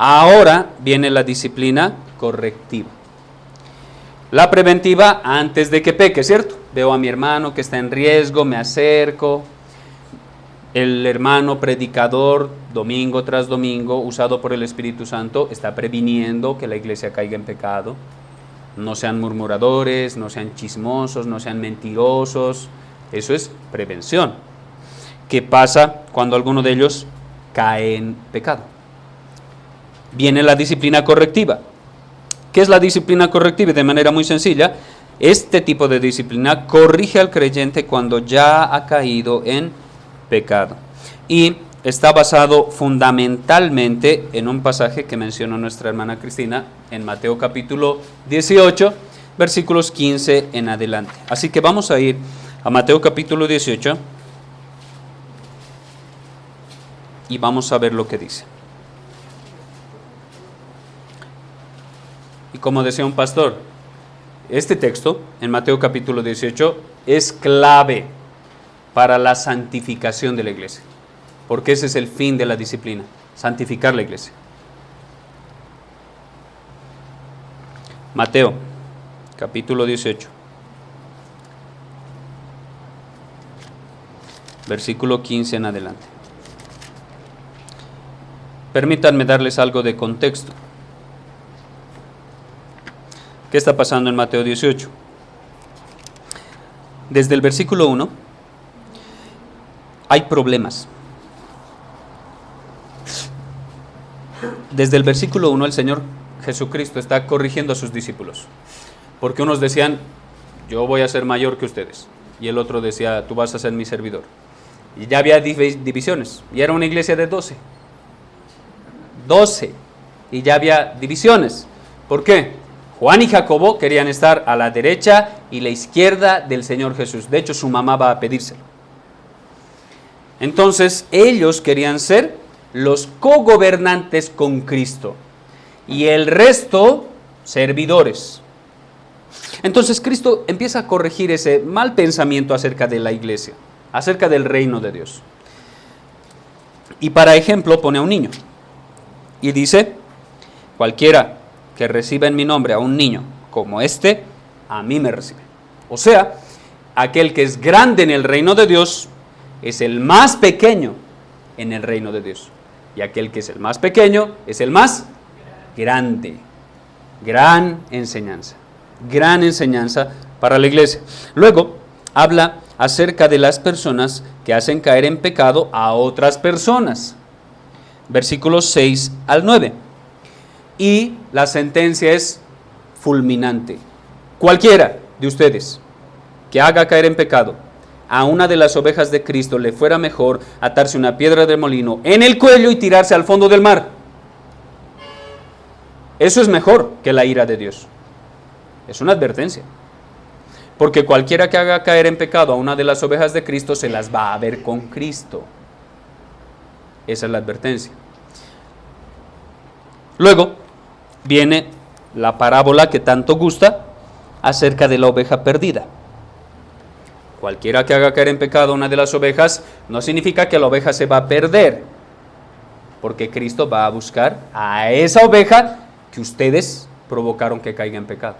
Ahora viene la disciplina correctiva. La preventiva antes de que peque, ¿cierto? Veo a mi hermano que está en riesgo, me acerco. El hermano predicador, domingo tras domingo, usado por el Espíritu Santo, está previniendo que la iglesia caiga en pecado. No sean murmuradores, no sean chismosos, no sean mentirosos. Eso es prevención. ¿Qué pasa cuando alguno de ellos cae en pecado? Viene la disciplina correctiva. ¿Qué es la disciplina correctiva? De manera muy sencilla, este tipo de disciplina corrige al creyente cuando ya ha caído en pecado. Y está basado fundamentalmente en un pasaje que mencionó nuestra hermana Cristina en Mateo capítulo 18, versículos 15 en adelante. Así que vamos a ir a Mateo capítulo 18 y vamos a ver lo que dice. Y como decía un pastor, este texto en Mateo capítulo 18 es clave para la santificación de la iglesia, porque ese es el fin de la disciplina, santificar la iglesia. Mateo capítulo 18, versículo 15 en adelante. Permítanme darles algo de contexto. ¿Qué está pasando en Mateo 18? Desde el versículo 1 hay problemas. Desde el versículo 1 el Señor Jesucristo está corrigiendo a sus discípulos. Porque unos decían, yo voy a ser mayor que ustedes. Y el otro decía, tú vas a ser mi servidor. Y ya había divisiones. Y era una iglesia de 12. Y ya había divisiones. ¿Por qué? Juan y Jacobo querían estar a la derecha y la izquierda del Señor Jesús. De hecho, su mamá va a pedírselo. Entonces, ellos querían ser los cogobernantes con Cristo. Y el resto, servidores. Entonces, Cristo empieza a corregir ese mal pensamiento acerca de la iglesia, acerca del reino de Dios. Y para ejemplo, pone a un niño. Y dice, cualquiera que reciba en mi nombre a un niño como este, a mí me recibe. O sea, aquel que es grande en el reino de Dios es el más pequeño en el reino de Dios. Y aquel que es el más pequeño es el más grande. Gran enseñanza para la iglesia. Luego, habla acerca de las personas que hacen caer en pecado a otras personas. Versículos 6 al 9. Y la sentencia es fulminante. Cualquiera de ustedes que haga caer en pecado a una de las ovejas de Cristo, le fuera mejor atarse una piedra de molino en el cuello y tirarse al fondo del mar. Eso es mejor que la ira de Dios. Es una advertencia. Porque cualquiera que haga caer en pecado a una de las ovejas de Cristo se las va a ver con Cristo. Esa es la advertencia. Luego viene la parábola que tanto gusta acerca de la oveja perdida. Cualquiera que haga caer en pecado a una de las ovejas no significa que la oveja se va a perder, porque Cristo va a buscar a esa oveja que ustedes provocaron que caiga en pecado.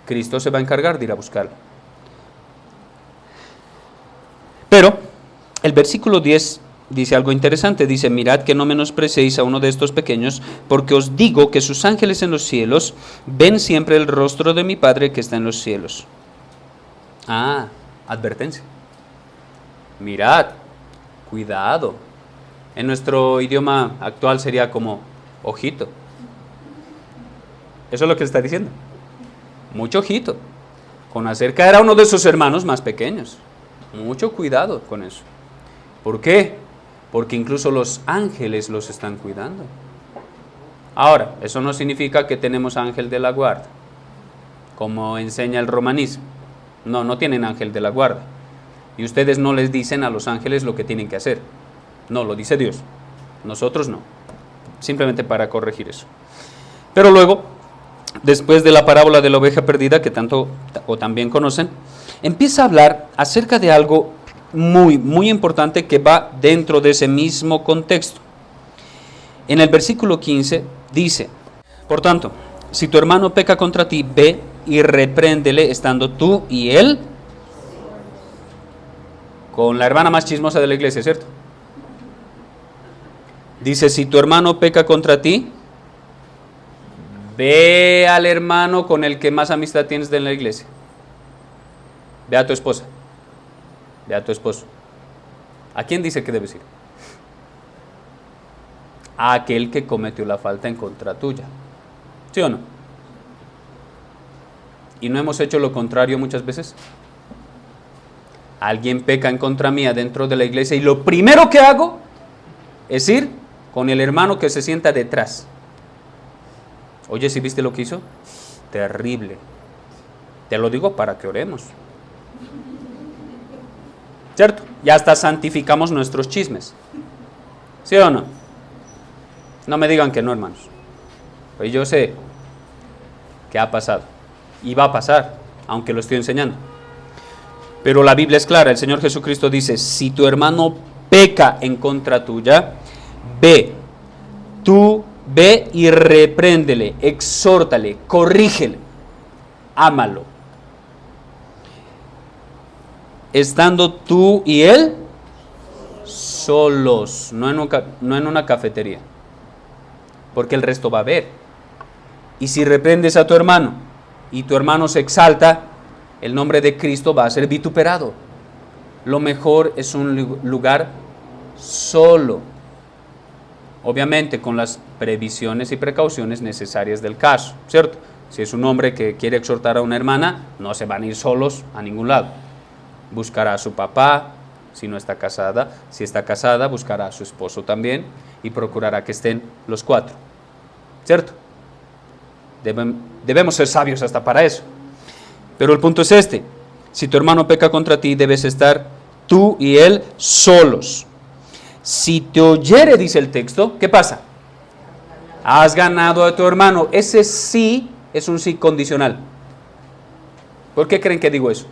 Cristo se va a encargar de ir a buscarla. Pero el versículo 10 dice algo interesante, dice, mirad que no menospreciéis a uno de estos pequeños, porque os digo que sus ángeles en los cielos ven siempre el rostro de mi Padre que está en los cielos. Advertencia. Mirad, cuidado. En nuestro idioma actual sería como, ojito. Eso es lo que está diciendo. Mucho ojito con hacer caer a uno de sus hermanos más pequeños. Mucho cuidado con eso. ¿Por qué? Porque incluso los ángeles los están cuidando. Ahora, eso no significa que tenemos ángel de la guarda, como enseña el romanismo. No tienen ángel de la guarda. Y ustedes no les dicen a los ángeles lo que tienen que hacer. No, lo dice Dios. Nosotros no. Simplemente para corregir eso. Pero luego, después de la parábola de la oveja perdida, que tanto o también conocen, empieza a hablar acerca de algo muy, muy importante que va dentro de ese mismo contexto. En el versículo 15 dice, por tanto, si tu hermano peca contra ti, ve y repréndele estando tú y él con la hermana más chismosa de la iglesia, ¿cierto? Dice, si tu hermano peca contra ti, ve al hermano con el que más amistad tienes de la iglesia. Ve a tu esposa. Ve a tu esposo. ¿A quién dice que debes ir? A aquel que cometió la falta en contra tuya. ¿Sí o no? ¿Y no hemos hecho lo contrario muchas veces? Alguien peca en contra mía dentro de la iglesia y lo primero que hago es ir con el hermano que se sienta detrás. Oye, ¿sí viste lo que hizo? Terrible. Te lo digo para que oremos. ¿Cierto? Ya hasta santificamos nuestros chismes. ¿Sí o no? No me digan que no, hermanos. Pues yo sé que ha pasado. Y va a pasar, aunque lo estoy enseñando. Pero la Biblia es clara. El Señor Jesucristo dice, si tu hermano peca en contra tuya, ve. Tú ve y repréndele, exhórtale, corrígele, ámalo. Estando tú y él solos, no en una cafetería, porque el resto va a ver. Y si reprendes a tu hermano y tu hermano se exalta, el nombre de Cristo va a ser vituperado. Lo mejor es un lugar solo, obviamente con las previsiones y precauciones necesarias del caso, ¿cierto? Si es un hombre que quiere exhortar a una hermana, no se van a ir solos a ningún lado. Buscará a su papá, si no está casada. Si está casada, buscará a su esposo también y procurará que estén los cuatro, ¿cierto? Debemos ser sabios hasta para eso. Pero el punto es este: si tu hermano peca contra ti, debes estar tú y él solos. Si te oyere, dice el texto, ¿qué pasa? Has ganado a tu hermano. Ese sí es un sí condicional. ¿Por qué creen que digo eso?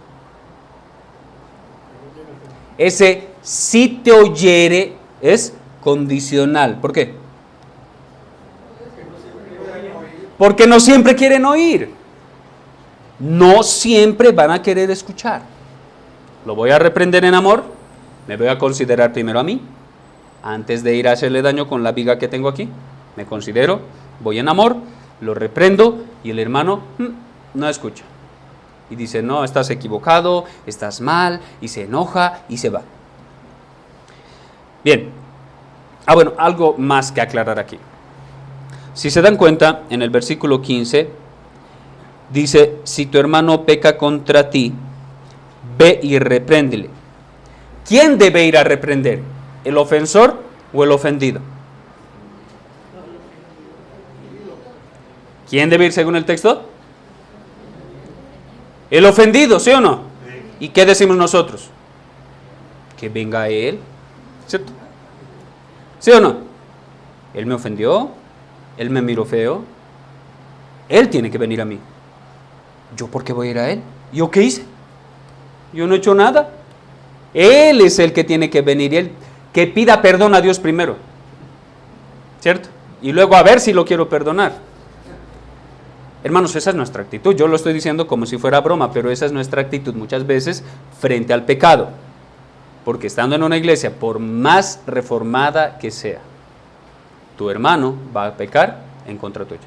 Ese si te oyere es condicional. ¿Por qué? Porque no siempre quieren oír. No siempre van a querer escuchar. Lo voy a reprender en amor. Me voy a considerar primero a mí. Antes de ir a hacerle daño con la viga que tengo aquí, me considero, voy en amor, lo reprendo y el hermano no escucha. Y dice, no, estás equivocado, estás mal, y se enoja y se va. Bien. Bueno, algo más que aclarar aquí. Si se dan cuenta, en el versículo 15, dice, si tu hermano peca contra ti, ve y repréndele. ¿Quién debe ir a reprender? ¿El ofensor o el ofendido? ¿Quién debe ir según el texto? El ofendido, ¿sí o no? Sí. ¿Y qué decimos nosotros? Que venga él, ¿cierto? ¿Sí o no? Él me ofendió, él me miró feo, él tiene que venir a mí. ¿Yo por qué voy a ir a él? ¿Yo qué hice? Yo no he hecho nada. Él es el que tiene que venir, él que pida perdón a Dios primero, ¿cierto? Y luego a ver si lo quiero perdonar. Hermanos, esa es nuestra actitud. Yo lo estoy diciendo como si fuera broma, pero esa es nuestra actitud muchas veces frente al pecado. Porque estando en una iglesia, por más reformada que sea, tu hermano va a pecar en contra tuya.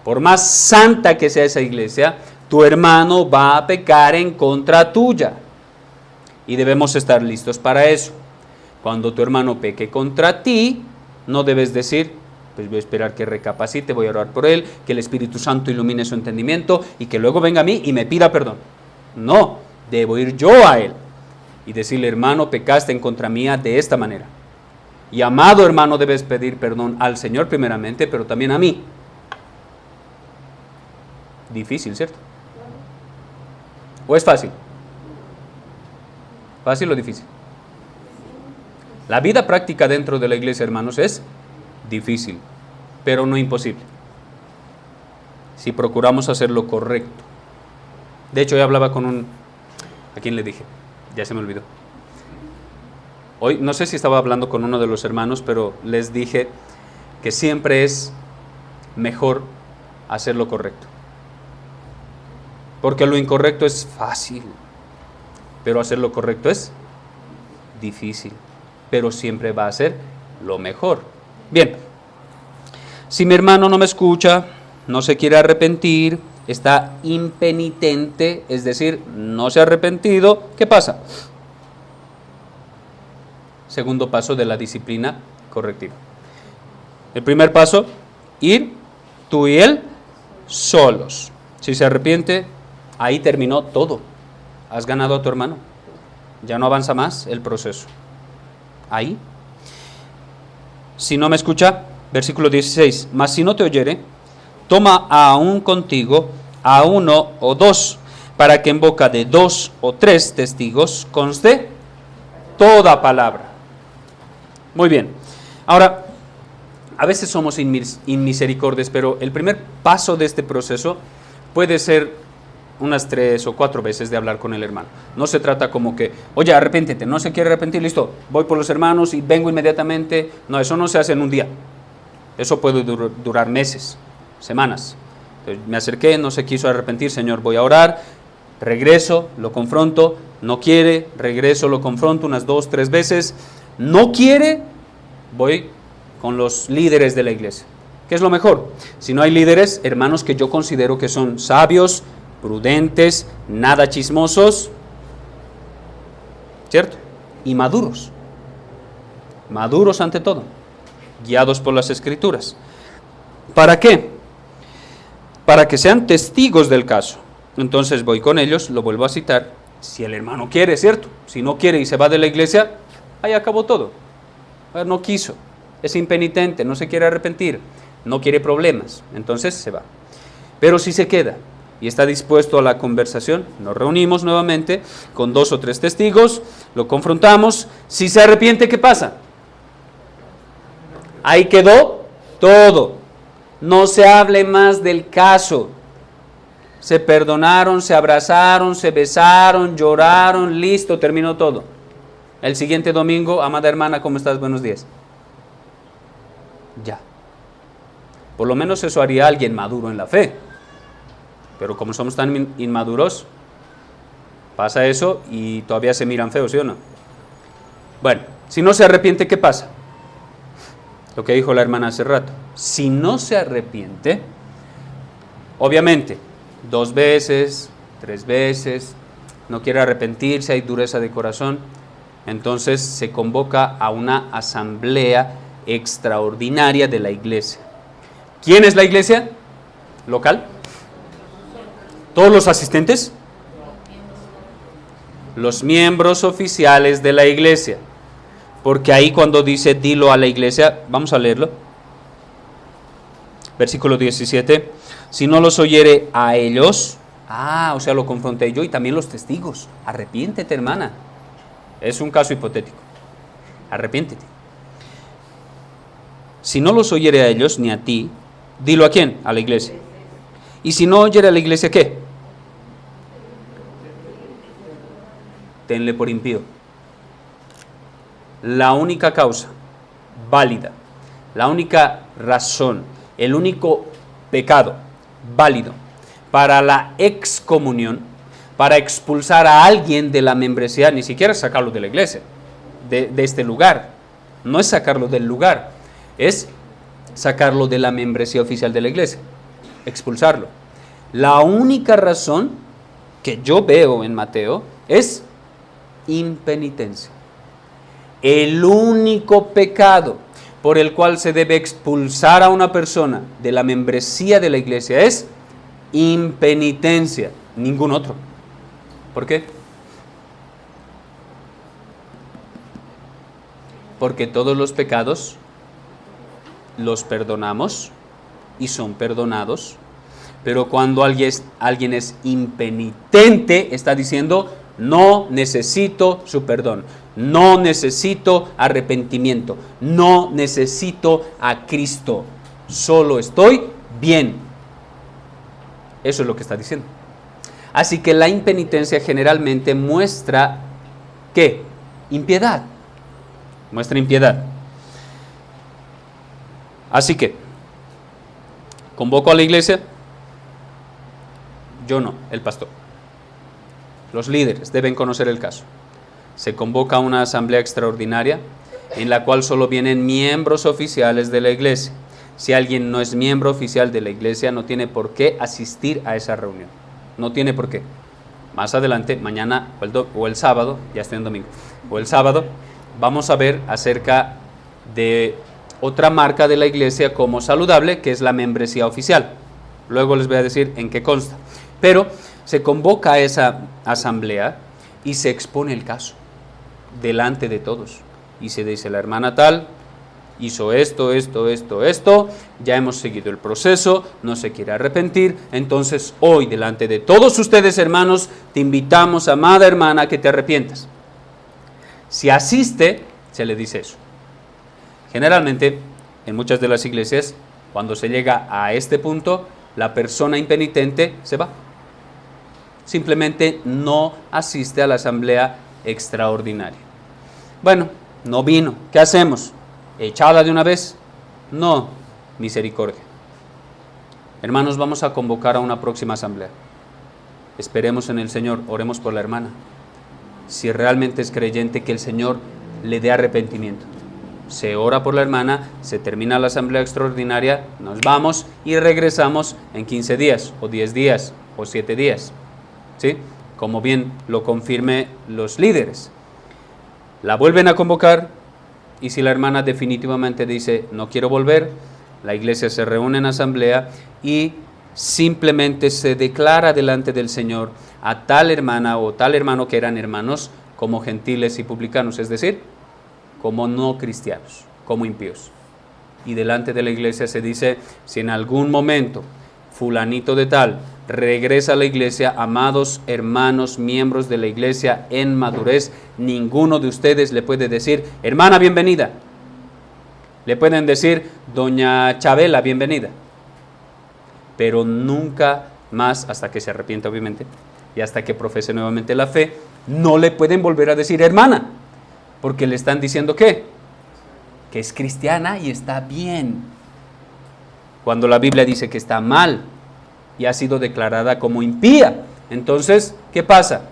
Por más santa que sea esa iglesia, tu hermano va a pecar en contra tuya. Y debemos estar listos para eso. Cuando tu hermano peque contra ti, no debes decir, pues voy a esperar que recapacite, voy a orar por él, que el Espíritu Santo ilumine su entendimiento y que luego venga a mí y me pida perdón. No, debo ir yo a él y decirle, hermano, pecaste en contra mía de esta manera. Y amado hermano, debes pedir perdón al Señor primeramente, pero también a mí. Difícil, ¿cierto? ¿O es fácil? ¿Fácil o difícil? La vida práctica dentro de la iglesia, hermanos, es difícil, pero no imposible. Si procuramos hacer lo correcto. De hecho, hoy hablaba con ¿a quién le dije? Ya se me olvidó. Hoy, no sé si estaba hablando con uno de los hermanos, pero les dije que siempre es mejor hacer lo correcto. Porque lo incorrecto es fácil, pero hacer lo correcto es difícil, pero siempre va a ser lo mejor. Bien, si mi hermano no me escucha, no se quiere arrepentir, está impenitente, es decir, no se ha arrepentido, ¿qué pasa? Segundo paso de la disciplina correctiva. El primer paso, ir tú y él solos. Si se arrepiente, ahí terminó todo. Has ganado a tu hermano. Ya no avanza más el proceso. Ahí. Si no me escucha, versículo 16, mas si no te oyere, toma aún contigo a uno o dos, para que en boca de 2 o 3 testigos conste toda palabra. Muy bien. Ahora, a veces somos inmisericordios, pero el primer paso de este proceso puede ser unas 3 o 4 veces de hablar con el hermano. No se trata como que, oye, arrepéntete, no se quiere arrepentir, listo, voy por los hermanos y vengo inmediatamente. No, eso no se hace en un día. Eso puede durar meses, semanas. Entonces, me acerqué, no se quiso arrepentir, Señor, voy a orar, regreso, lo confronto, no quiere, regreso, lo confronto unas 2, 3 veces, no quiere, voy con los líderes de la iglesia. ¿Qué es lo mejor? Si no hay líderes, hermanos que yo considero que son sabios, prudentes, nada chismosos, ¿cierto? Y maduros. Maduros ante todo, guiados por las Escrituras. ¿Para qué? Para que sean testigos del caso. Entonces voy con ellos, lo vuelvo a citar, si el hermano quiere, ¿cierto? Si no quiere y se va de la iglesia, ahí acabó todo. No quiso, es impenitente, no se quiere arrepentir, no quiere problemas, entonces se va. Pero si se queda y está dispuesto a la conversación, nos reunimos nuevamente con 2 o 3 testigos, lo confrontamos. Si se arrepiente, ¿qué pasa? Ahí quedó todo. No se hable más del caso. Se perdonaron, se abrazaron, se besaron, lloraron, listo, terminó todo. El siguiente domingo, amada hermana, ¿cómo estás? Buenos días. Ya. Por lo menos eso haría alguien maduro en la fe. Pero como somos tan inmaduros, pasa eso y todavía se miran feos, ¿sí o no? Bueno, si no se arrepiente, ¿qué pasa? Lo que dijo la hermana hace rato. Si no se arrepiente, obviamente, 2 veces, 3 veces, no quiere arrepentirse, hay dureza de corazón, entonces se convoca a una asamblea extraordinaria de la iglesia. ¿Quién es la iglesia? ¿Local? ¿Todos los asistentes? Los miembros oficiales de la iglesia. Porque ahí cuando dice dilo a la iglesia, vamos a leerlo. Versículo 17. Si no los oyere a ellos, o sea, lo confronté yo y también los testigos. Arrepiéntete, hermana. Es un caso hipotético. Arrepiéntete. Si no los oyere a ellos ni a ti, dilo a quién, a la iglesia. Y si no oyere a la iglesia, ¿qué? Tenle por impío. La única causa válida, la única razón, el único pecado válido para la excomunión, para expulsar a alguien de la membresía, ni siquiera sacarlo de la iglesia, de este lugar, no es sacarlo del lugar, es sacarlo de la membresía oficial de la iglesia, expulsarlo. La única razón que yo veo en Mateo es impenitencia. El único pecado por el cual se debe expulsar a una persona de la membresía de la iglesia es impenitencia, ningún otro. ¿Por qué? Porque todos los pecados los perdonamos y son perdonados, pero cuando alguien es impenitente, está diciendo, no necesito su perdón, no necesito arrepentimiento, no necesito a Cristo, solo estoy bien. Eso es lo que está diciendo. Así que la impenitencia generalmente muestra, ¿qué? Impiedad. Muestra impiedad. Así que, convoco a la iglesia, yo no, el pastor. Los líderes deben conocer el caso. Se convoca una asamblea extraordinaria en la cual solo vienen miembros oficiales de la iglesia. Si alguien no es miembro oficial de la iglesia, no tiene por qué asistir a esa reunión. No tiene por qué. Más adelante, mañana o el sábado, ya estoy en domingo, o el sábado, vamos a ver acerca de otra marca de la iglesia como saludable, que es la membresía oficial. Luego les voy a decir en qué consta. Pero se convoca a esa asamblea y se expone el caso delante de todos. Y se dice, la hermana tal hizo esto, ya hemos seguido el proceso, no se quiere arrepentir, entonces hoy delante de todos ustedes, hermanos, te invitamos, amada hermana, a que te arrepientas. Si asiste, se le dice eso. Generalmente, en muchas de las iglesias, cuando se llega a este punto, la persona impenitente se va. Simplemente no asiste a la asamblea extraordinaria. Bueno, no vino, ¿qué hacemos? ¿Echada de una vez? No, misericordia. Hermanos, vamos a convocar a una próxima asamblea. Esperemos en el Señor, oremos por la hermana. Si realmente es creyente, que el Señor le dé arrepentimiento. Se ora por la hermana, se termina la asamblea extraordinaria, nos vamos y regresamos en 15 días, o 10 días, o 7 días. ¿Sí? Como bien lo confirme los líderes. La vuelven a convocar, y si la hermana definitivamente dice, no quiero volver, la iglesia se reúne en asamblea y simplemente se declara delante del Señor a tal hermana o tal hermano que eran hermanos como gentiles y publicanos, es decir, como no cristianos, como impíos. Y delante de la iglesia se dice, si en algún momento fulanito de tal regresa a la iglesia, amados hermanos, miembros de la iglesia en madurez, ninguno de ustedes le puede decir, hermana, bienvenida. Le pueden decir, doña Chabela, bienvenida. Pero nunca más, hasta que se arrepienta obviamente, y hasta que profese nuevamente la fe, no le pueden volver a decir hermana, porque le están diciendo ¿qué? Que es cristiana y está bien. Cuando la Biblia dice que está mal y ha sido declarada como impía. Entonces, ¿qué pasa?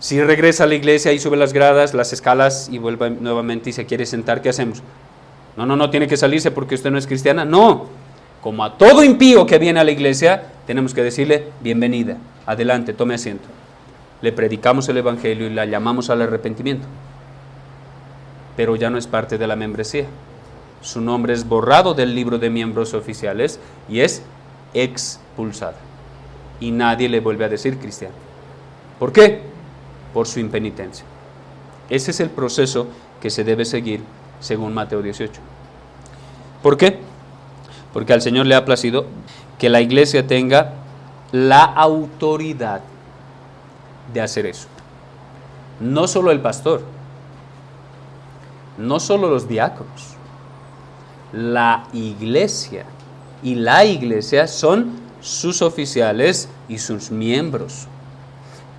Si regresa a la iglesia y sube las gradas, las escalas y vuelve nuevamente y se quiere sentar, ¿qué hacemos? No, tiene que salirse porque usted no es cristiana. No, como a todo impío que viene a la iglesia, tenemos que decirle, bienvenida, adelante, tome asiento. Le predicamos el evangelio y la llamamos al arrepentimiento. Pero ya no es parte de la membresía. Su nombre es borrado del libro de miembros oficiales y es expulsada. Y nadie le vuelve a decir cristiano. ¿Por qué? Por su impenitencia. Ese es el proceso que se debe seguir según Mateo 18. ¿Por qué? Porque al Señor le ha placido que la iglesia tenga la autoridad de hacer eso. No solo el pastor, no solo los diáconos, la iglesia, y la iglesia son sus oficiales y sus miembros.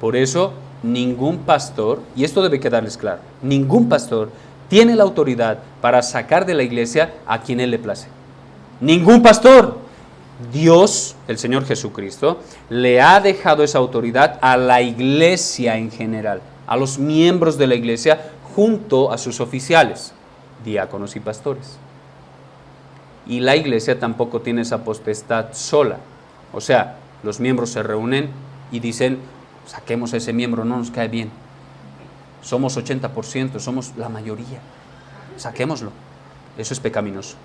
Por eso ningún pastor, y esto debe quedarles claro, ningún pastor tiene la autoridad para sacar de la iglesia a quien él le place. Ningún pastor. Dios, el Señor Jesucristo, le ha dejado esa autoridad a la iglesia en general, a los miembros de la iglesia junto a sus oficiales, diáconos y pastores. Y la iglesia tampoco tiene esa potestad sola. O sea, los miembros se reúnen y dicen, saquemos a ese miembro, no nos cae bien. Somos 80%, somos la mayoría. Saquémoslo. Eso es pecaminoso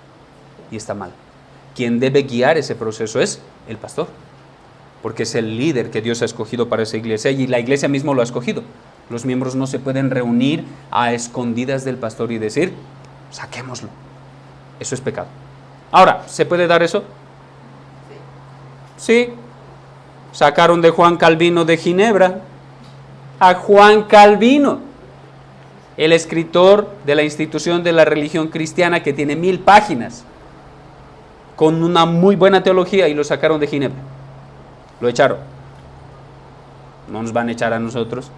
y está mal. Quien debe guiar ese proceso es el pastor, porque es el líder que Dios ha escogido para esa iglesia y la iglesia mismo lo ha escogido. Los miembros no se pueden reunir a escondidas del pastor y decir, saquémoslo. Eso es pecado. Ahora, ¿se puede dar eso? Sí. Sacaron de Juan Calvino de Ginebra a Juan Calvino, el escritor de la institución de la religión cristiana que tiene 1000 páginas, con una muy buena teología, y lo sacaron de Ginebra. Lo echaron. No nos van a echar a nosotros,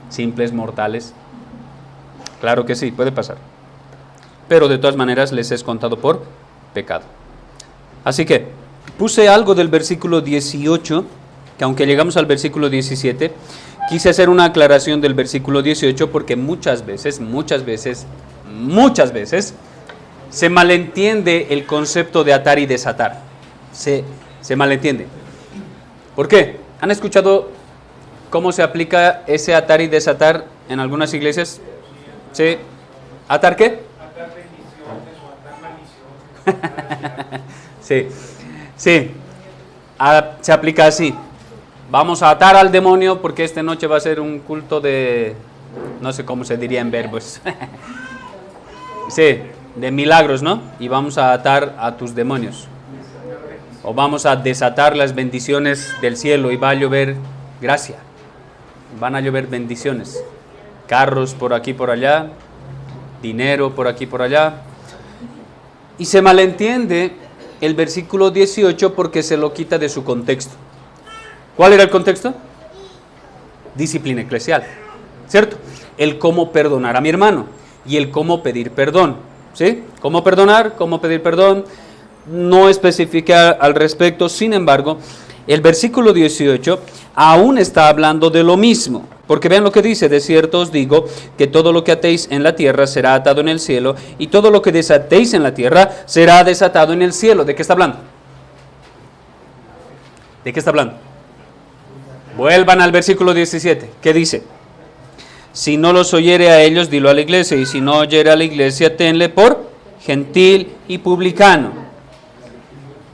simples mortales. Claro que sí, puede pasar. pero de todas maneras les es contado por pecado. Así que puse algo del versículo 18, que aunque llegamos al versículo 17, quise hacer una aclaración del versículo 18 porque muchas veces se malentiende el concepto de atar y desatar. Se malentiende. ¿Por qué? ¿Han escuchado cómo se aplica ese atar y desatar en algunas iglesias? ¿Sí? ¿Atar qué? Atar bendiciones o atar maldiciones. Sí. Se aplica así. Vamos a atar al demonio porque esta noche va a ser un culto de, no sé cómo se diría en verbos. Sí, de milagros, ¿no? Y vamos a atar a tus demonios. O vamos a desatar las bendiciones del cielo y va a llover gracia. Van a llover bendiciones. Carros por aquí, por allá. Dinero por aquí, por allá. Y se malentiende el versículo 18 porque se lo quita de su contexto. ¿Cuál era el contexto? Disciplina eclesial, ¿cierto? El cómo perdonar a mi hermano y el cómo pedir perdón, ¿sí? Cómo perdonar, cómo pedir perdón, no especifica al respecto. Sin embargo, el versículo 18 aún está hablando de lo mismo, porque vean lo que dice: de cierto os digo que todo lo que atéis en la tierra será atado en el cielo, y todo lo que desatéis en la tierra será desatado en el cielo. ¿De qué está hablando? ¿De qué está hablando? Vuelvan al versículo 17. ¿Qué dice? Si no los oyere a ellos, dilo a la iglesia, y si no oyere a la iglesia, tenle por gentil y publicano.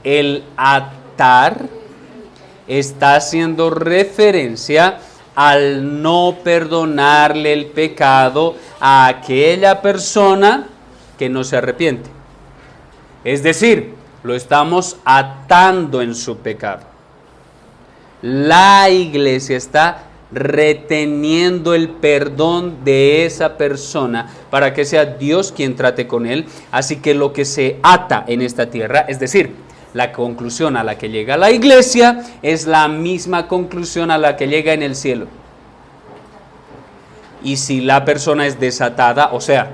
El atar está haciendo referencia al no perdonarle el pecado a aquella persona que no se arrepiente. Es decir, lo estamos atando en su pecado. La iglesia está reteniendo el perdón de esa persona para que sea Dios quien trate con él. Así que lo que se ata en esta tierra, es decir, la conclusión a la que llega la iglesia, es la misma conclusión a la que llega en el cielo. Y si la persona es desatada, o sea,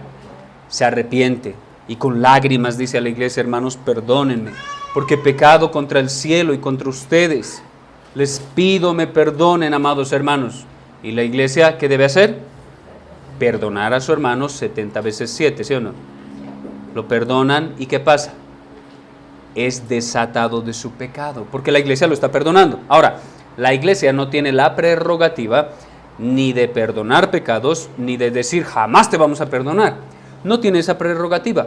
se arrepiente y con lágrimas dice a la iglesia: hermanos, perdónenme, porque he pecado contra el cielo y contra ustedes. Les pido me perdonen, amados hermanos. ¿Y la iglesia qué debe hacer? Perdonar a su hermano 70 veces 7, ¿sí o no? Lo perdonan y ¿qué pasa? Es desatado de su pecado, porque la iglesia lo está perdonando. Ahora, la iglesia no tiene la prerrogativa ni de perdonar pecados, ni de decir jamás te vamos a perdonar. No tiene esa prerrogativa,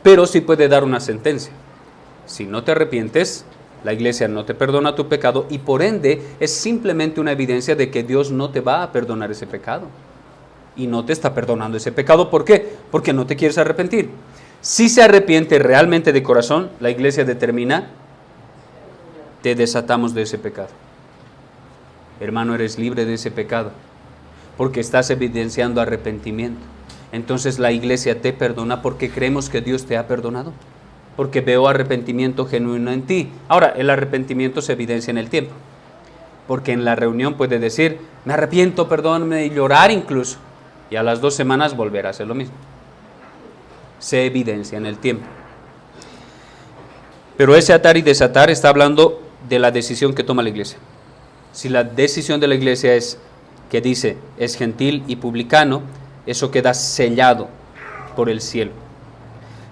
pero sí puede dar una sentencia. Si no te arrepientes, la iglesia no te perdona tu pecado y por ende es simplemente una evidencia de que Dios no te va a perdonar ese pecado. Y no te está perdonando ese pecado. ¿Por qué? Porque no te quieres arrepentir. Si se arrepiente realmente de corazón, la iglesia determina: te desatamos de ese pecado. Hermano, eres libre de ese pecado porque estás evidenciando arrepentimiento. Entonces la iglesia te perdona porque creemos que Dios te ha perdonado, porque veo arrepentimiento genuino en ti. Ahora, el arrepentimiento se evidencia en el tiempo, porque en la reunión puede decir: me arrepiento, perdóname, y llorar incluso, y a las 2 semanas volver a hacer lo mismo. Se evidencia en el tiempo. Pero ese atar y desatar está hablando de la decisión que toma la iglesia. Si la decisión de la iglesia es que dice es gentil y publicano, eso queda sellado por el cielo.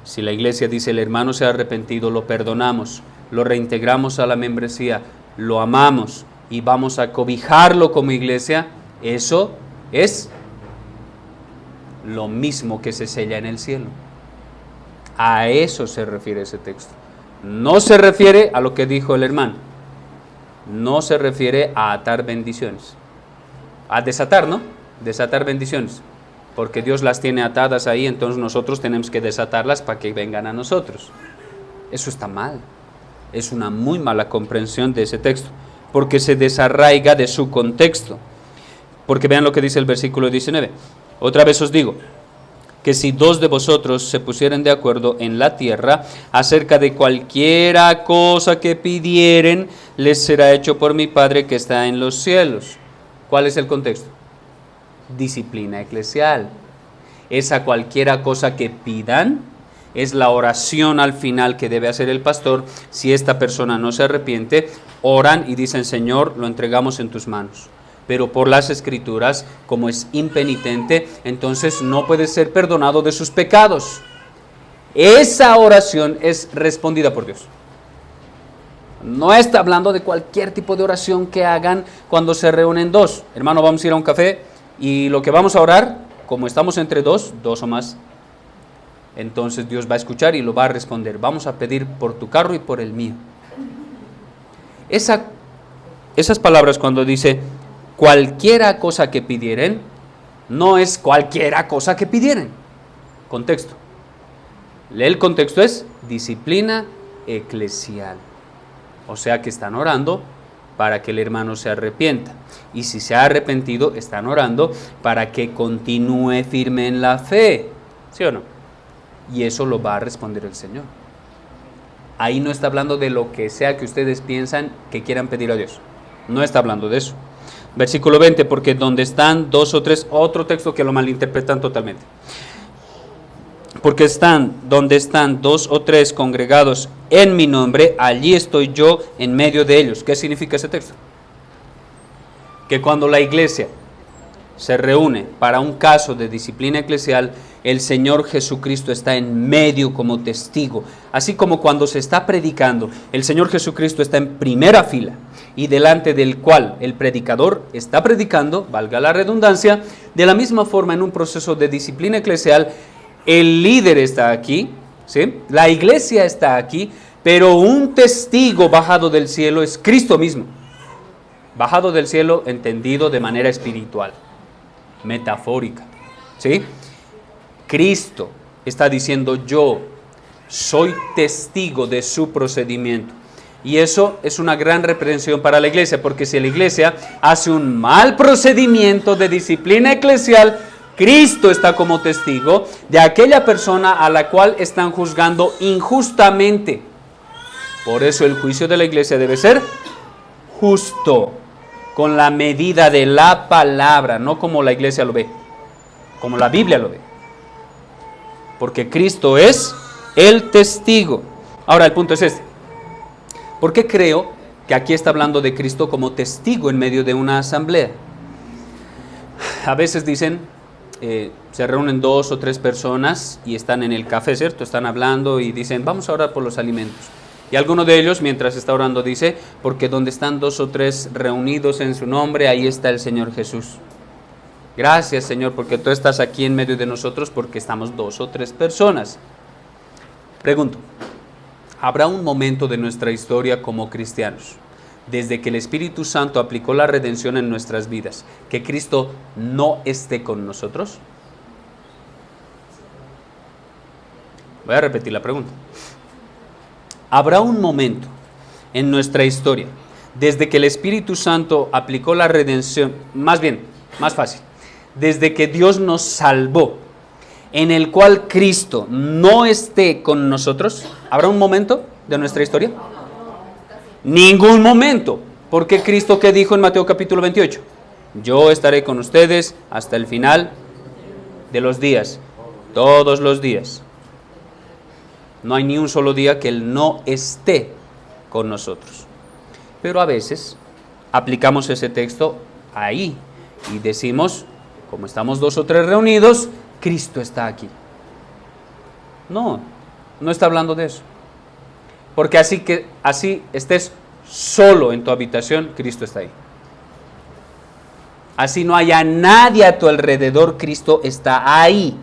Si la iglesia dice el hermano se ha arrepentido, lo perdonamos, lo reintegramos a la membresía, lo amamos y vamos a cobijarlo como iglesia, eso es lo mismo que se sella en el cielo. A eso se refiere ese texto. No se refiere a lo que dijo el hermano. No se refiere a atar bendiciones. A desatar, ¿no? Desatar bendiciones. Porque Dios las tiene atadas ahí, entonces nosotros tenemos que desatarlas para que vengan a nosotros. Eso está mal. Es una muy mala comprensión de ese texto, porque se desarraiga de su contexto. Porque vean lo que dice el versículo 19. Otra vez os digo, que si 2 de vosotros se pusieren de acuerdo en la tierra acerca de cualquiera cosa que pidieren, les será hecho por mi Padre que está en los cielos. ¿Cuál es el contexto? Disciplina eclesial. Esa cualquiera cosa que pidan es la oración al final que debe hacer el pastor. Si esta persona no se arrepiente, oran y dicen, Señor, lo entregamos en tus manos. Pero por las Escrituras, como es impenitente, entonces no puede ser perdonado de sus pecados. Esa oración es respondida por Dios. No está hablando de cualquier tipo de oración que hagan cuando se reúnen dos. Hermano, vamos a ir a un café y lo que vamos a orar, como estamos entre dos o más, entonces Dios va a escuchar y lo va a responder. Vamos a pedir por tu carro y por el mío. Esas palabras cuando dice cualquiera cosa que pidieren, no es cualquiera cosa que pidieren. Contexto. El contexto es disciplina eclesial. O sea que están orando para que el hermano se arrepienta. Y si se ha arrepentido, están orando para que continúe firme en la fe. ¿Sí o no? Y eso lo va a responder el Señor. Ahí no está hablando de lo que sea que ustedes piensan que quieran pedir a Dios. No está hablando de eso. Versículo 20, porque donde están dos o tres, otro texto que lo malinterpretan totalmente. Porque donde están dos o tres congregados en mi nombre, allí estoy yo en medio de ellos. ¿Qué significa ese texto? Que cuando la iglesia se reúne para un caso de disciplina eclesial, el Señor Jesucristo está en medio como testigo. Así como cuando se está predicando, el Señor Jesucristo está en primera fila y delante del cual el predicador está predicando, valga la redundancia, de la misma forma en un proceso de disciplina eclesial, el líder está aquí, ¿sí? La iglesia está aquí, pero un testigo bajado del cielo es Cristo mismo. Bajado del cielo entendido de manera espiritual, metafórica, ¿sí? Cristo está diciendo, yo soy testigo de su procedimiento. Y eso es una gran reprensión para la iglesia, porque si la iglesia hace un mal procedimiento de disciplina eclesial, Cristo está como testigo de aquella persona a la cual están juzgando injustamente. Por eso el juicio de la iglesia debe ser justo, con la medida de la palabra, no como la iglesia lo ve, como la Biblia lo ve. Porque Cristo es el testigo. Ahora el punto es este. ¿Por qué creo que aquí está hablando de Cristo como testigo en medio de una asamblea? A veces dicen, se reúnen dos o tres personas y están en el café, ¿cierto? Están hablando y dicen, vamos a orar por los alimentos. Y alguno de ellos, mientras está orando, dice, porque donde están dos o tres reunidos en su nombre, ahí está el Señor Jesús. Gracias, Señor, porque tú estás aquí en medio de nosotros, porque estamos dos o tres personas. Pregunto, ¿habrá un momento de nuestra historia como cristianos, desde que el Espíritu Santo aplicó la redención en nuestras vidas, que Cristo no esté con nosotros? Voy a repetir la pregunta. ¿Habrá un momento en nuestra historia, desde que el Espíritu Santo aplicó la redención, más fácil, desde que Dios nos salvó, en el cual Cristo no esté con nosotros? ¿Habrá un momento de nuestra historia? Ningún momento, porque Cristo, ¿qué dijo en Mateo capítulo 28? Yo estaré con ustedes hasta el final de los días, todos los días. No hay ni un solo día que Él no esté con nosotros. Pero a veces aplicamos ese texto ahí y decimos, como estamos dos o tres reunidos, Cristo está aquí. No está hablando de eso. Porque así estés solo en tu habitación, Cristo está ahí. Así no haya nadie a tu alrededor, Cristo está ahí.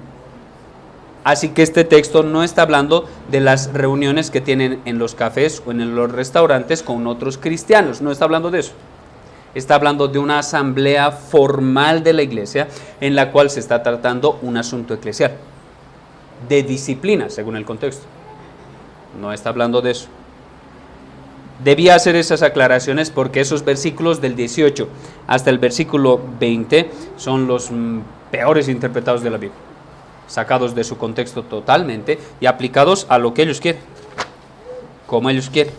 Así que este texto no está hablando de las reuniones que tienen en los cafés o en los restaurantes con otros cristianos. No está hablando de eso. Está hablando de una asamblea formal de la iglesia en la cual se está tratando un asunto eclesial, de disciplina, según el contexto. No está hablando de eso. Debía hacer esas aclaraciones porque esos versículos del 18 hasta el versículo 20 son los peores interpretados de la Biblia, sacados de su contexto totalmente y aplicados a lo que ellos quieren, como ellos quieren.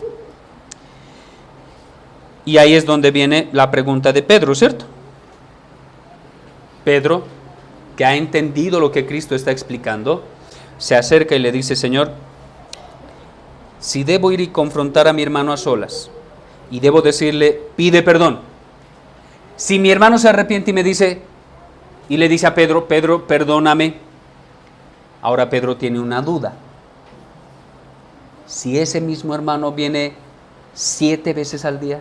Y ahí es donde viene la pregunta de Pedro, ¿cierto? Pedro, que ha entendido lo que Cristo está explicando, se acerca y le dice, Señor, si debo ir y confrontar a mi hermano a solas, y debo decirle, pide perdón. Si mi hermano se arrepiente y me dice, y le dice a Pedro, Pedro, perdóname. Ahora Pedro tiene una duda. Si ese mismo hermano viene 7 veces al día,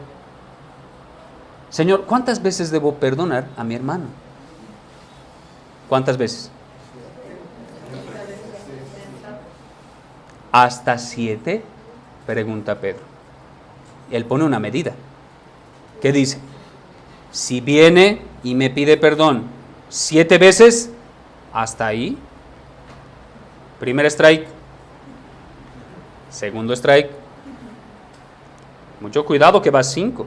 Señor, ¿cuántas veces debo perdonar a mi hermano? ¿Cuántas veces? ¿Hasta 7? Pregunta Pedro. Él pone una medida. ¿Qué dice? Si viene y me pide perdón 7 veces, hasta ahí. Primer strike. Segundo strike. Mucho cuidado que va 5.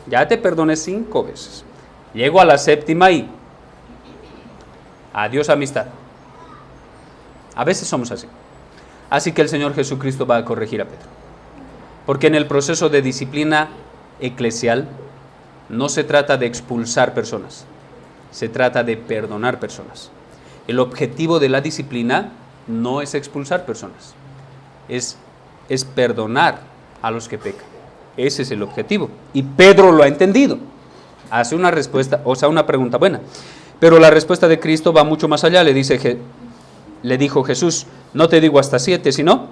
Ya te perdoné 5 veces. Llego a la 7ª y adiós amistad. A veces somos así. Así que el Señor Jesucristo va a corregir a Pedro. Porque en el proceso de disciplina eclesial no se trata de expulsar personas, se trata de perdonar personas. El objetivo de la disciplina no es expulsar personas, es perdonar a los que pecan. Ese es el objetivo. Y Pedro lo ha entendido. Hace una respuesta, o sea, una pregunta buena. Pero la respuesta de Cristo va mucho más allá. Le dijo Jesús, no te digo hasta 7, sino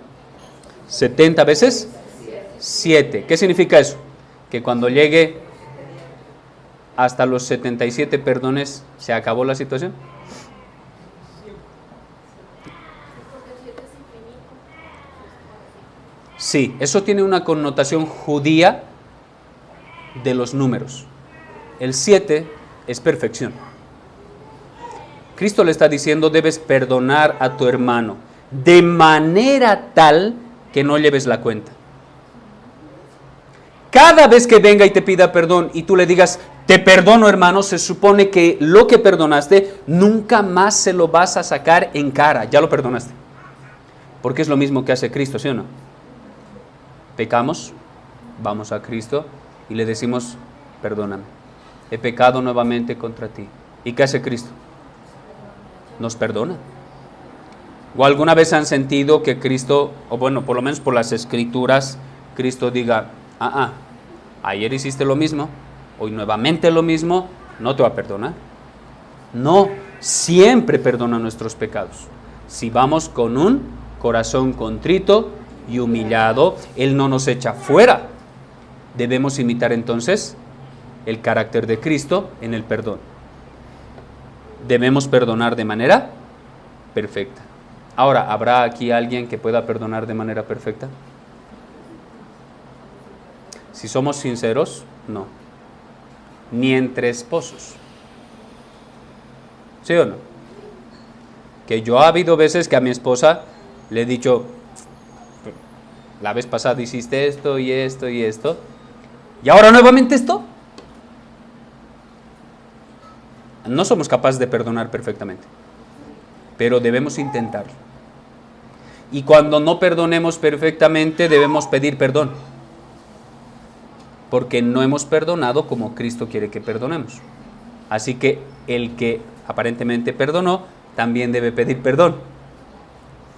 70 veces 7. ¿Qué significa eso? Que cuando llegue hasta los 77 perdones, ¿se acabó la situación? Sí, eso tiene una connotación judía de los números. El 7 es perfección. Cristo le está diciendo, debes perdonar a tu hermano de manera tal que no lleves la cuenta. Cada vez que venga y te pida perdón y tú le digas, te perdono hermano, se supone que lo que perdonaste nunca más se lo vas a sacar en cara, ya lo perdonaste. Porque es lo mismo que hace Cristo, ¿sí o no? Pecamos, vamos a Cristo y le decimos, perdóname, he pecado nuevamente contra ti. ¿Y qué hace Cristo? Nos perdona. ¿O alguna vez han sentido que Cristo, o bueno, por lo menos por las Escrituras, Cristo diga, ayer hiciste lo mismo, hoy nuevamente lo mismo, no te va a perdonar? No, siempre perdona nuestros pecados. Si vamos con un corazón contrito y humillado, Él no nos echa fuera. Debemos imitar entonces el carácter de Cristo en el perdón. Debemos perdonar de manera perfecta. Ahora, ¿habrá aquí alguien que pueda perdonar de manera perfecta? Si somos sinceros, no. Ni entre esposos. ¿Sí o no? Que yo ha habido veces que a mi esposa le he dicho, la vez pasada hiciste esto y esto y esto, y ahora nuevamente esto. No somos capaces de perdonar perfectamente, pero debemos intentarlo. Y cuando no perdonemos perfectamente, debemos pedir perdón, porque no hemos perdonado como Cristo quiere que perdonemos. Así que el que aparentemente perdonó, también debe pedir perdón,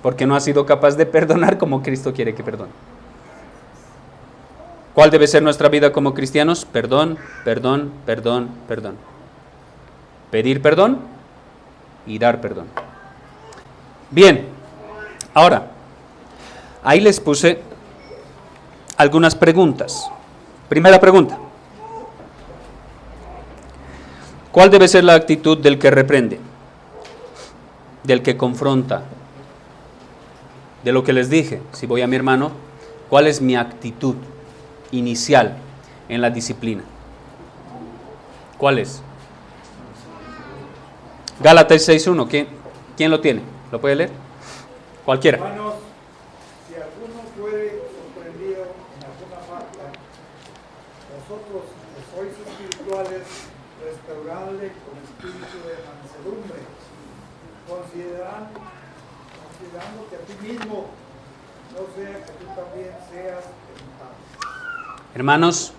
porque no ha sido capaz de perdonar como Cristo quiere que perdone. ¿Cuál debe ser nuestra vida como cristianos? Perdón, perdón, perdón, perdón. Pedir perdón y dar perdón. Bien, ahora, ahí les puse algunas preguntas. Primera pregunta. ¿Cuál debe ser la actitud del que reprende? Del que confronta. De lo que les dije, si voy a mi hermano, ¿cuál es mi actitud inicial en la disciplina? ¿Cuál es? Gálatas 6:1, ¿quién lo tiene? ¿Lo puede leer? Cualquiera. Hermanos, si alguno fuere sorprendido en alguna falta, vosotros que sois espirituales, restauradle con espíritu de mansedumbre, considerando que a ti mismo no sea que tú también seas tentado. Hermanos,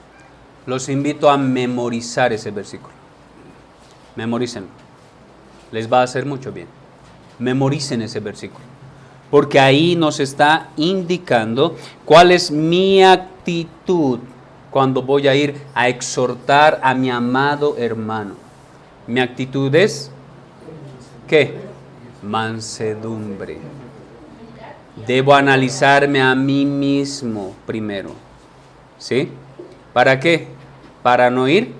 los invito a memorizar ese versículo. Memorícenlo. Les va a hacer mucho bien. Memoricen ese versículo. porque ahí nos está indicando cuál es mi actitud cuando voy a ir a exhortar a mi amado hermano. Mi actitud es, ¿qué? Mansedumbre. Debo analizarme a mí mismo primero. ¿Sí? ¿Para qué? Para no ir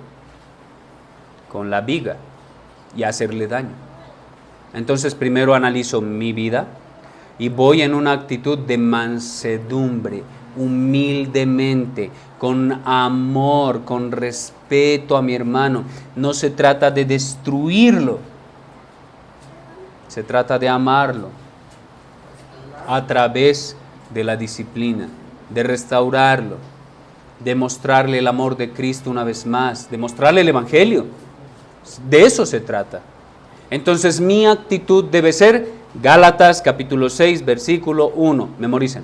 con la viga y hacerle daño. Entonces primero analizo mi vida y voy en una actitud de mansedumbre, humildemente, con amor, con respeto a mi hermano. No se trata de destruirlo, se trata de amarlo a través de la disciplina, de restaurarlo, de mostrarle el amor de Cristo una vez más, de mostrarle el Evangelio. De eso se trata. Entonces mi actitud debe ser Gálatas capítulo 6, versículo 1. Memoricen.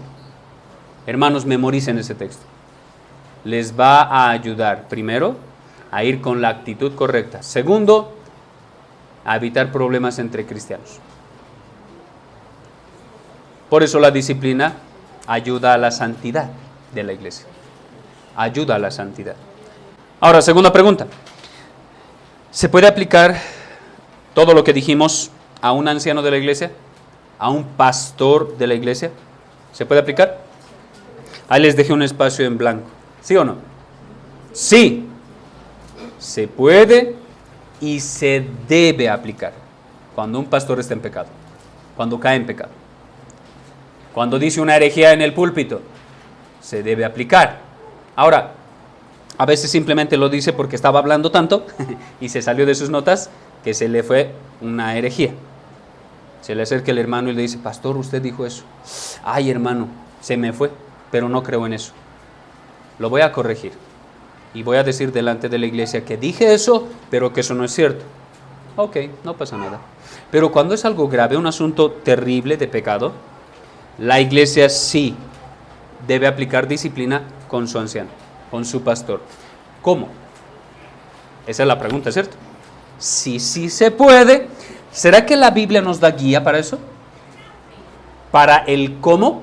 Hermanos, memoricen ese texto. Les va a ayudar, primero, a ir con la actitud correcta. Segundo, a evitar problemas entre cristianos. Por eso la disciplina ayuda a la santidad de la iglesia. Ayuda a la santidad. Ahora, segunda pregunta. ¿Se puede aplicar todo lo que dijimos a un anciano de la iglesia? ¿A un pastor de la iglesia? ¿Se puede aplicar? Ahí les dejé un espacio en blanco. ¿Sí o no? Sí. Se puede y se debe aplicar cuando un pastor está en pecado, cuando cae en pecado. Cuando dice una herejía en el púlpito, se debe aplicar. Ahora, a veces simplemente lo dice porque estaba hablando tanto y se salió de sus notas que se le fue una herejía. Se le acerca el hermano y le dice, pastor, usted dijo eso. Ay, hermano, se me fue, pero no creo en eso. Lo voy a corregir y voy a decir delante de la iglesia que dije eso, pero que eso no es cierto. Ok, no pasa nada. Pero cuando es algo grave, un asunto terrible de pecado, la iglesia sí debe aplicar disciplina con su anciano, con su pastor. ¿Cómo? Esa es la pregunta, ¿cierto? Sí se puede. ¿Será que la Biblia nos da guía para eso? ¿Para el cómo?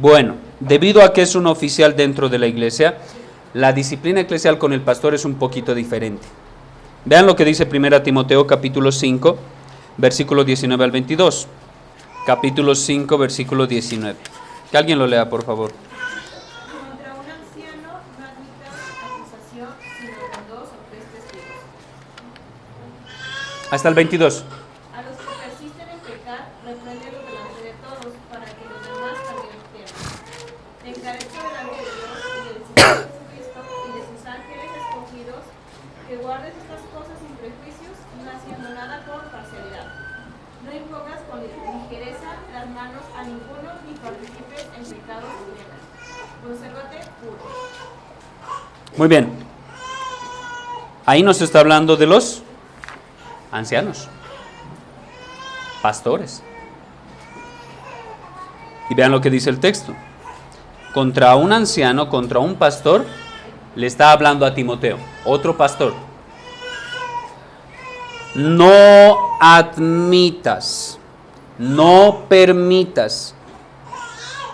Bueno, debido a que es un oficial dentro de la iglesia, la disciplina eclesial con el pastor es un poquito diferente. Vean lo que dice 1 Timoteo capítulo 5, versículo 19 al 22. Capítulo 5, versículo 19. Que alguien lo lea, por favor. Contra un anciano no admitas acusación sino con 2 o 3 testigos. Hasta el 22. A los que persisten en pecar, repréndelos delante de todos, para que los demás también teman. Te encarezco delante de Dios y del Señor Jesucristo y de sus ángeles escogidos, que guardes estas cosas sin prejuicios, no haciendo nada por parcialidad. No impongas con ligereza las manos a ninguno, ni participes en pecados ajenos. Consérvate puro. Muy bien. Ahí nos está hablando de los ancianos, pastores. Y vean lo que dice el texto. Contra un anciano, contra un pastor, le está hablando a Timoteo, otro pastor. No admitas, no permitas.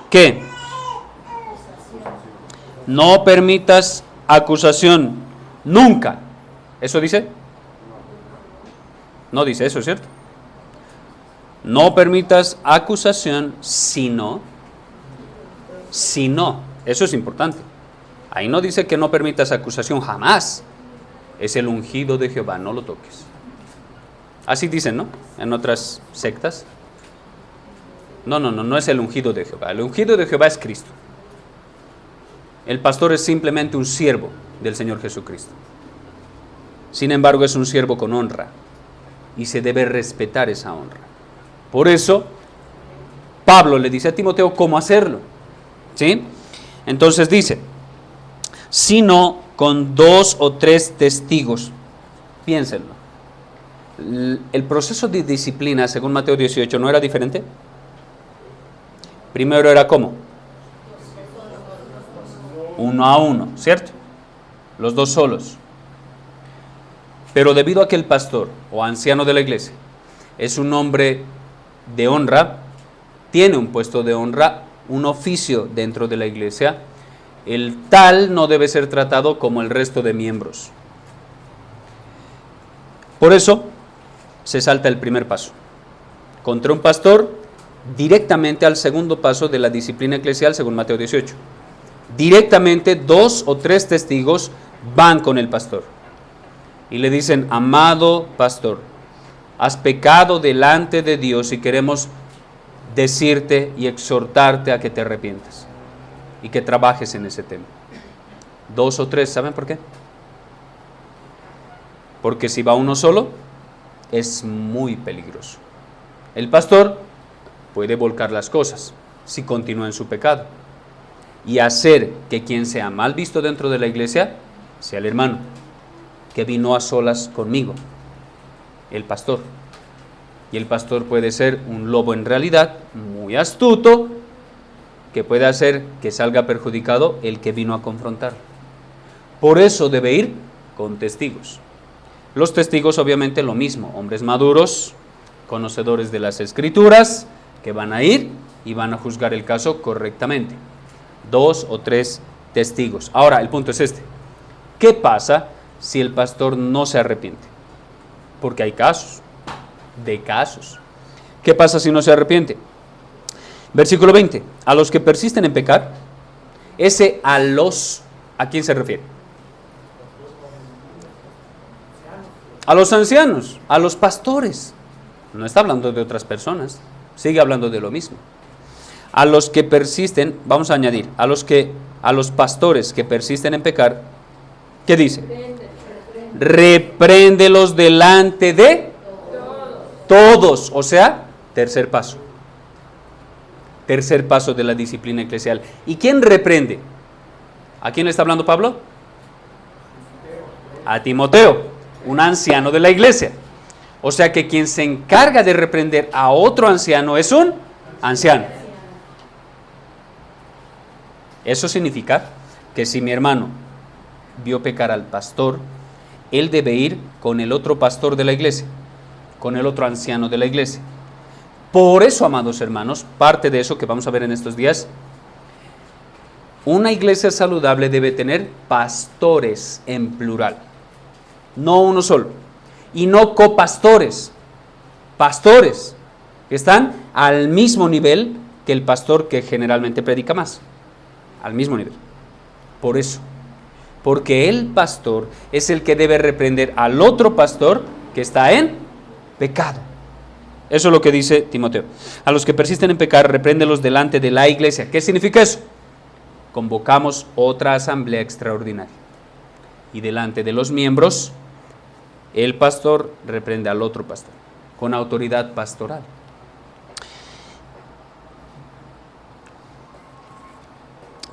¿Qué? No permitas acusación, nunca. ¿Eso dice? No dice eso, ¿cierto? No permitas acusación, sino, eso es importante. Ahí no dice que no permitas acusación jamás. Es el ungido de Jehová, no lo toques. Así dicen, ¿no? En otras sectas. No es el ungido de Jehová. El ungido de Jehová es Cristo. El pastor es simplemente un siervo del Señor Jesucristo. Sin embargo, es un siervo con honra y se debe respetar esa honra. Por eso, Pablo le dice a Timoteo cómo hacerlo. ¿Sí? Entonces dice, sino con 2 o 3 testigos. Piénsenlo. El proceso de disciplina, según Mateo 18, ¿no era diferente? Primero era ¿cómo? 1 a 1, ¿cierto? Los 2 solos. Pero debido a que el pastor o anciano de la iglesia es un hombre de honra, tiene un puesto de honra, un oficio dentro de la iglesia, el tal no debe ser tratado como el resto de miembros. Por eso se salta el primer paso. Contra un pastor, directamente al segundo paso de la disciplina eclesial según Mateo 18. Directamente 2 o 3 testigos van con el pastor y le dicen: amado pastor, has pecado delante de Dios y queremos decirte y exhortarte a que te arrepientas y que trabajes en ese tema. 2 o 3, ¿saben por qué? Porque si va uno solo, es muy peligroso. El pastor puede volcar las cosas si continúa en su pecado y hacer que quien sea mal visto dentro de la iglesia sea el hermano que vino a solas conmigo, el pastor. Y el pastor puede ser un lobo en realidad, muy astuto, que puede hacer que salga perjudicado el que vino a confrontar. Por eso debe ir con testigos. Los testigos obviamente lo mismo, hombres maduros, conocedores de las escrituras, que van a ir y van a juzgar el caso correctamente. 2 o 3 testigos. Ahora, el punto es este: ¿qué pasa si el pastor no se arrepiente? Porque hay casos, de casos. ¿Qué pasa si no se arrepiente? Versículo 20. A los que persisten en pecar, ¿a quién se refiere? A los ancianos, a los pastores. No está hablando de otras personas, sigue hablando de lo mismo. A los que persisten, vamos a añadir, a los pastores que persisten en pecar, ¿qué dice? Repréndelos delante de todos. O sea, tercer paso. Tercer paso de la disciplina eclesial. ¿Y quién reprende? ¿A quién le está hablando Pablo? A Timoteo, un anciano de la iglesia. O sea que quien se encarga de reprender a otro anciano es un anciano. Eso significa que si mi hermano vio pecar al pastor, él debe ir con el otro pastor de la iglesia, con el otro anciano de la iglesia. Por eso, amados hermanos, parte de eso que vamos a ver en estos días, una iglesia saludable debe tener pastores en plural, no uno solo, y no copastores, pastores que están al mismo nivel que el pastor que generalmente predica más, al mismo nivel. Por eso, porque el pastor es el que debe reprender al otro pastor que está en pecado. Eso es lo que dice Timoteo. A los que persisten en pecar, repréndelos delante de la iglesia. ¿Qué significa eso? Convocamos otra asamblea extraordinaria. Y delante de los miembros, el pastor reprende al otro pastor, con autoridad pastoral.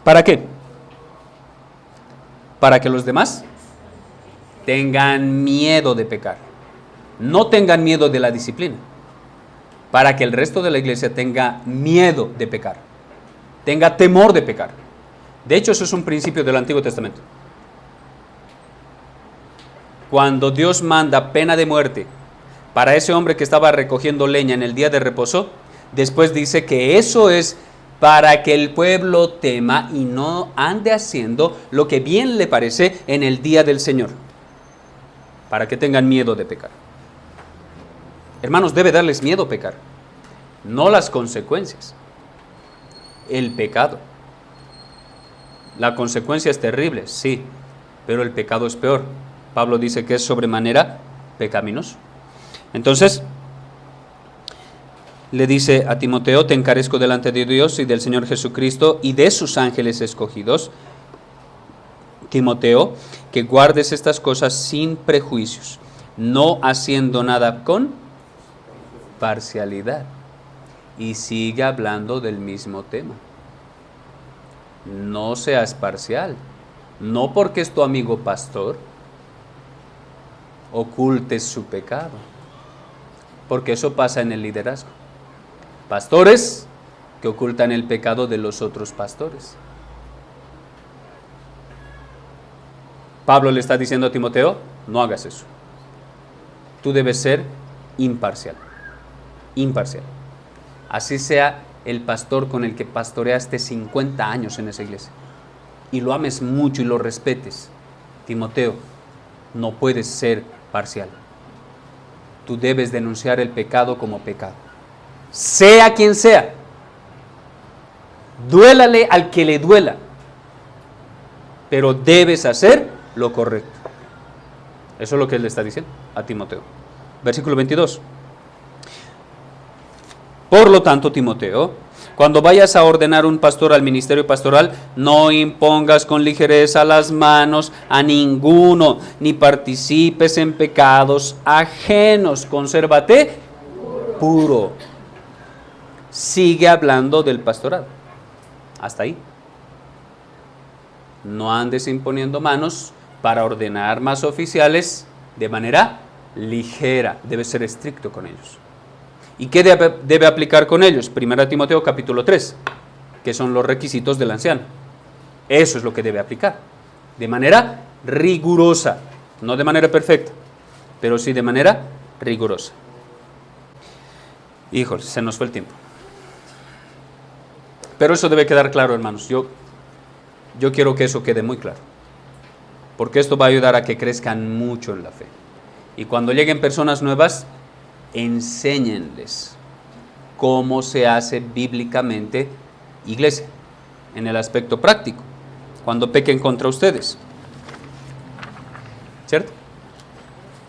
¿Para qué? Para que los demás tengan miedo de pecar. No tengan miedo de la disciplina. Para que el resto de la iglesia tenga miedo de pecar, tenga temor de pecar. De hecho, eso es un principio del Antiguo Testamento. Cuando Dios manda pena de muerte para ese hombre que estaba recogiendo leña en el día de reposo, después dice que eso es para que el pueblo tema y no ande haciendo lo que bien le parece en el día del Señor, para que tengan miedo de pecar. Hermanos, debe darles miedo pecar, no las consecuencias, el pecado. La consecuencia es terrible, sí, pero el pecado es peor. Pablo dice que es sobremanera pecaminoso. Entonces, le dice a Timoteo: te encarezco delante de Dios y del Señor Jesucristo y de sus ángeles escogidos, Timoteo, que guardes estas cosas sin prejuicios, no haciendo nada con parcialidad. Y sigue hablando del mismo tema. No seas parcial. No porque es tu amigo pastor, ocultes su pecado. Porque eso pasa en el liderazgo. Pastores que ocultan el pecado de los otros pastores. Pablo le está diciendo a Timoteo: no hagas eso. Tú debes ser imparcial. Imparcial. Así sea el pastor con el que pastoreaste 50 años en esa iglesia y lo ames mucho y lo respetes. Timoteo, no puedes ser parcial. Tú debes denunciar el pecado como pecado, sea quien sea. Duélale al que le duela, pero debes hacer lo correcto. Eso es lo que él le está diciendo a Timoteo. Versículo 22. Por lo tanto, Timoteo, cuando vayas a ordenar un pastor al ministerio pastoral, no impongas con ligereza las manos a ninguno, ni participes en pecados ajenos. Consérvate puro. Sigue hablando del pastorado. Hasta ahí. No andes imponiendo manos para ordenar más oficiales de manera ligera. Debes ser estricto con ellos. ¿Y qué debe aplicar con ellos? 1 Timoteo capítulo 3, que son los requisitos del anciano. Eso es lo que debe aplicar. De manera rigurosa. No de manera perfecta, pero sí de manera rigurosa. Híjole, se nos fue el tiempo. Pero eso debe quedar claro, hermanos. Yo quiero que eso quede muy claro. Porque esto va a ayudar a que crezcan mucho en la fe. Y cuando lleguen personas nuevas, enséñenles cómo se hace bíblicamente iglesia, en el aspecto práctico, cuando pequen contra ustedes. ¿Cierto?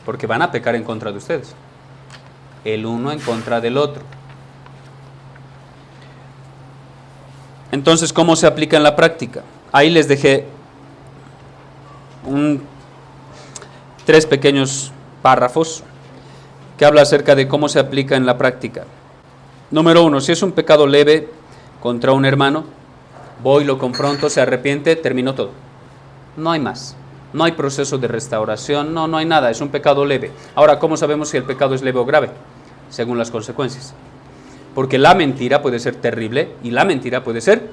Porque van a pecar en contra de ustedes. El uno en contra del otro. Entonces, ¿cómo se aplica en la práctica? Ahí les dejé 3 pequeños párrafos que habla acerca de cómo se aplica en la práctica. Número 1, si es un pecado leve contra un hermano, voy, lo confronto, se arrepiente, terminó todo. No hay más. No hay proceso de restauración, no hay nada, es un pecado leve. Ahora, ¿cómo sabemos si el pecado es leve o grave? Según las consecuencias. Porque la mentira puede ser terrible y la mentira puede ser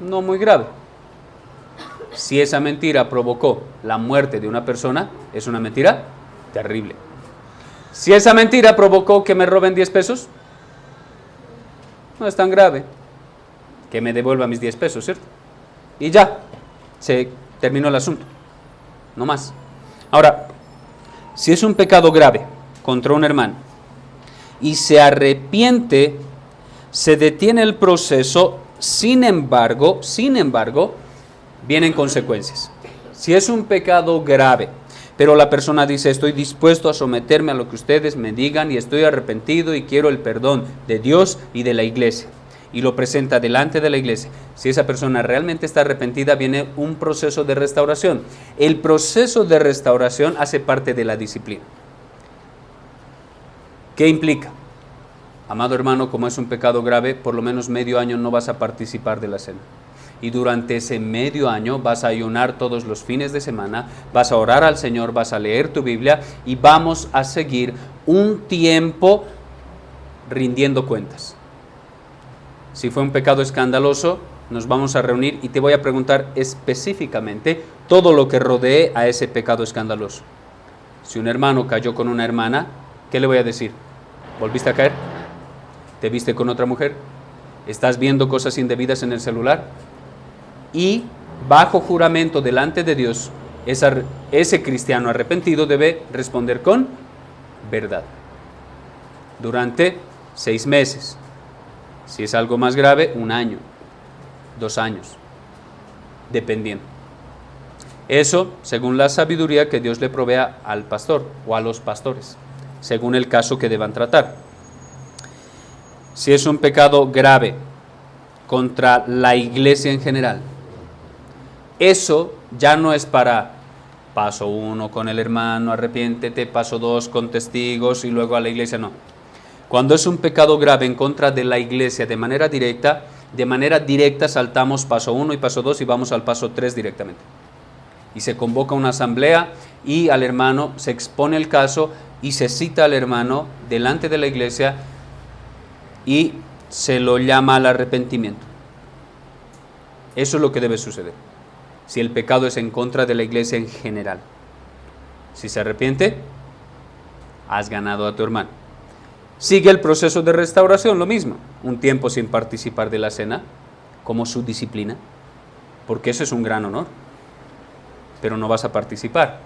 no muy grave. Si esa mentira provocó la muerte de una persona, es una mentira terrible. Si esa mentira provocó que me roben 10 pesos, no es tan grave. Que me devuelva mis 10 pesos, ¿cierto? Y ya, se terminó el asunto. No más. Ahora, si es un pecado grave contra un hermano y se arrepiente, se detiene el proceso, sin embargo, vienen consecuencias. Si es un pecado grave, pero la persona dice, estoy dispuesto a someterme a lo que ustedes me digan y estoy arrepentido y quiero el perdón de Dios y de la iglesia, y lo presenta delante de la iglesia. Si esa persona realmente está arrepentida, viene un proceso de restauración. El proceso de restauración hace parte de la disciplina. ¿Qué implica? Amado hermano, como es un pecado grave, por lo menos medio año no vas a participar de la cena. Y durante ese medio año vas a ayunar todos los fines de semana, vas a orar al Señor, vas a leer tu Biblia y vamos a seguir un tiempo rindiendo cuentas. Si fue un pecado escandaloso, nos vamos a reunir y te voy a preguntar específicamente todo lo que rodee a ese pecado escandaloso. Si un hermano cayó con una hermana, ¿qué le voy a decir? ¿Volviste a caer? ¿Te viste con otra mujer? ¿Estás viendo cosas indebidas en el celular? Y bajo juramento delante de Dios, ese cristiano arrepentido debe responder con verdad. Durante 6 meses. Si es algo más grave, 1 año, 2 años, dependiendo. Eso según la sabiduría que Dios le provea al pastor o a los pastores, según el caso que deban tratar. Si es un pecado grave contra la iglesia en general, eso ya no es para paso 1 con el hermano, arrepiéntete, paso 2 con testigos y luego a la iglesia, no. Cuando es un pecado grave en contra de la iglesia de manera directa saltamos paso 1 y paso 2 y vamos al paso 3 directamente. Y se convoca una asamblea y al hermano se expone el caso y se cita al hermano delante de la iglesia y se lo llama al arrepentimiento. Eso es lo que debe suceder. Si el pecado es en contra de la iglesia en general. Si se arrepiente, has ganado a tu hermano. Sigue el proceso de restauración, lo mismo. Un tiempo sin participar de la cena, como su disciplina, porque eso es un gran honor, pero no vas a participar.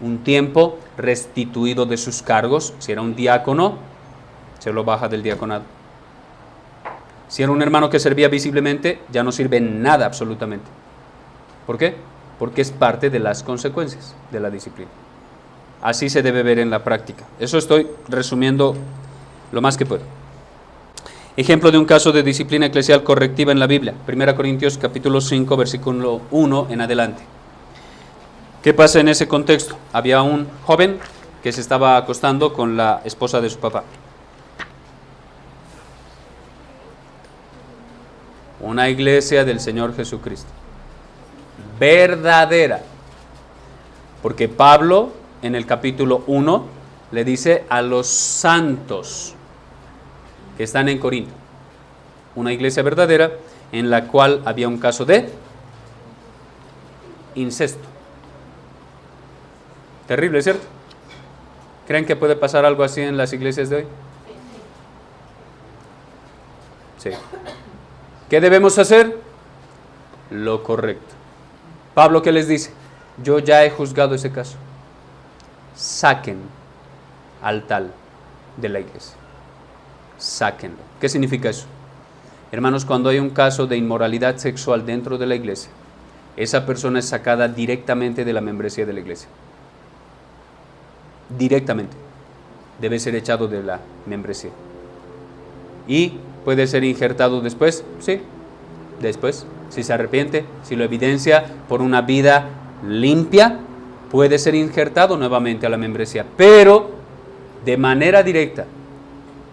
Un tiempo restituido de sus cargos, si era un diácono, se lo baja del diaconado. Si era un hermano que servía visiblemente, ya no sirve en nada absolutamente. ¿Por qué? Porque es parte de las consecuencias de la disciplina. Así se debe ver en la práctica. Eso estoy resumiendo lo más que puedo. Ejemplo de un caso de disciplina eclesial correctiva en la Biblia. 1 Corintios capítulo 5, versículo 1 en adelante. ¿Qué pasa en ese contexto? Había un joven que se estaba acostando con la esposa de su papá. Una iglesia del Señor Jesucristo. Verdadera. Porque Pablo en el capítulo 1 le dice a los santos que están en Corinto, una iglesia verdadera en la cual había un caso de incesto. Terrible, ¿cierto? ¿Creen que puede pasar algo así en las iglesias de hoy? Sí. ¿Qué debemos hacer? Lo correcto. Pablo, ¿qué les dice? Yo ya he juzgado ese caso. Saquen al tal de la iglesia. Sáquenlo. ¿Qué significa eso? Hermanos, cuando hay un caso de inmoralidad sexual dentro de la iglesia, esa persona es sacada directamente de la membresía de la iglesia. Directamente. Debe ser echado de la membresía. ¿Y puede ser injertado después? Sí, después. Si se arrepiente, si lo evidencia por una vida limpia, puede ser injertado nuevamente a la membresía. Pero de manera directa,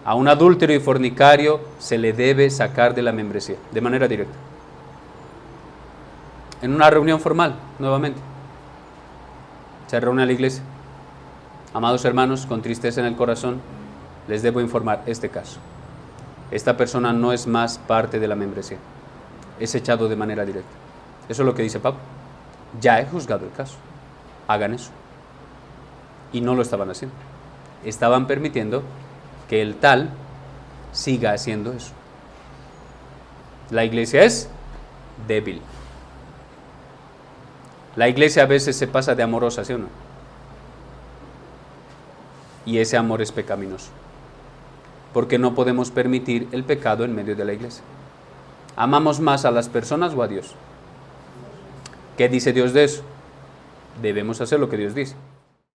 a un adúltero y fornicario se le debe sacar de la membresía, de manera directa. En una reunión formal, nuevamente. Se reúne a la iglesia. Amados hermanos, con tristeza en el corazón, les debo informar este caso. Esta persona no es más parte de la membresía. Es echado de manera directa. Eso es lo que dice Pablo. Ya he juzgado el caso. Hagan eso. Y no lo estaban haciendo. Estaban permitiendo que el tal siga haciendo eso. La iglesia es débil. La iglesia a veces se pasa de amorosa, ¿sí o no? Y ese amor es pecaminoso. Porque no podemos permitir el pecado en medio de la iglesia. ¿Amamos más a las personas o a Dios? ¿Qué dice Dios de eso? Debemos hacer lo que Dios dice.